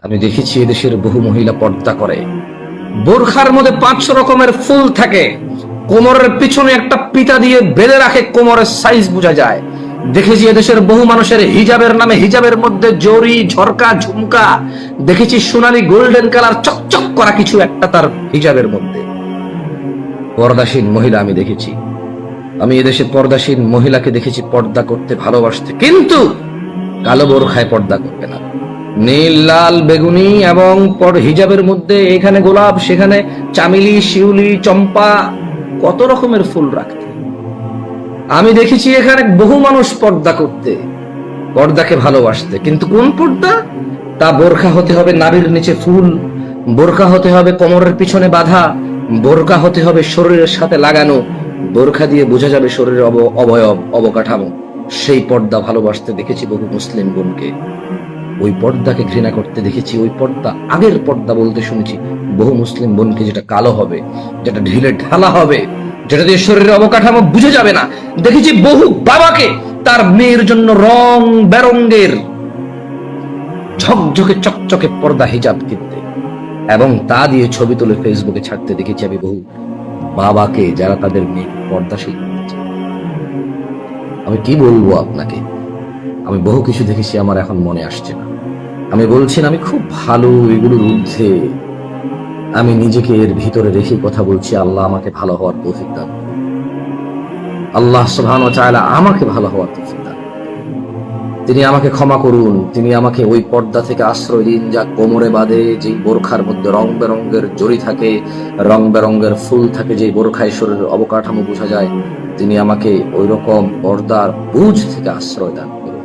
আমি দেখেছি এদেশের বহু মহিলা পর্দা করে, বোরখার মধ্যে 500 রকমের ফুল থাকে, কোমরের পিছনে একটা পিতা দিয়ে বেঁধে রাখে, কোমরের সাইজ বোঝা যায়। দেখেছি এদেশের বহু মানুষের হিজাবের নামে হিজাবের মধ্যে জরি ঝরকা ঝুমকা, দেখেছি সোনালী গোল্ডেন কালার চকচক করা কিছু একটা তার হিজাবের মধ্যে। পর্দাসীন মহিলা আমি দেখেছি, আমি এদেশে পর্দাসীন মহিলাকে দেখেছি পর্দা করতে ভালোবাসতে, কিন্তু কালো বোরখায় পর্দা করবে না। নীল লাল বেগুনি এবং হিজাবের মধ্যে এখানে গোলাপ সেখানে চামেলি শিউলি চম্পা কত রকমের ফুল রাখতে। আমি দেখেছি এখানে বহু মানুষ পর্দা করতে, পর্দাকে ভালোবাসতে, কিন্তু কোন পর্দা? তা বোরখা হতে হবে নাভির নিচে ফুল, বোরখা হতে হবে কোমরের পিছনে বাঁধা, বোরখা হতে হবে শরীরের সাথে লাগানো, বোরখা দিয়ে বোঝা যাবে শরীরের অবয়ব অবকাঠামো। সেই পর্দা ভালোবাসতে দেখেছি বহু মুসলিম বোনকে, ওই পর্দাকে ঘৃণা করতে দেখেছি। ওই পর্দা আগের পর্দা বলতে শুনেছি বহু মুসলিম বোনকে, যেটা কালো হবে, যেটা ঢিলে ঢালা হবে, যেটা দিয়ে শরীরের অবকাঠামো বুঝে যাবে না। দেখেছি বহু বাবাকে তার মেয়ের জন্য রং বেরঙ্গের ঝকঝকে চকচকে পর্দা হিজাব কিনতে এবং তা দিয়ে ছবি তুলে ফেসবুকে ছাড়তে দেখেছি আমি বহু বাবাকে, যারা তাদের মেয়ে পর্দাশীল করতে। আমি কি বলবো আপনাকে, আমি বহু কিছু দেখেছি, আমার এখন মনে আসছে না। আমি বলছি না আমি খুব ভালো, এগুলোর ঊর্ধ্বে আমি নিজেকে এর ভিতরে রেখে কথা বলছি। আল্লাহ আমাকে ভালো হওয়ার তৌফিক দান, আল্লাহ সুবহানাহু ওয়া তাআলা আমাকে ভালো হওয়ার তৌফিক দান। তিনি আমাকে ক্ষমা করুন, তিনি আমাকে ওই পর্দা থেকে আশ্রয় দিন যা কোমরে বাঁধে, যে বোরখার মধ্যে রং বেরঙ্গের জড়ি থাকে, রং বেরঙ্গের ফুল থাকে, যে বোরখায় শরীরের অবকাঠামো বোঝা যায়। তিনি আমাকে ওই রকম পর্দার বুঝ থেকে আশ্রয় দান করুন।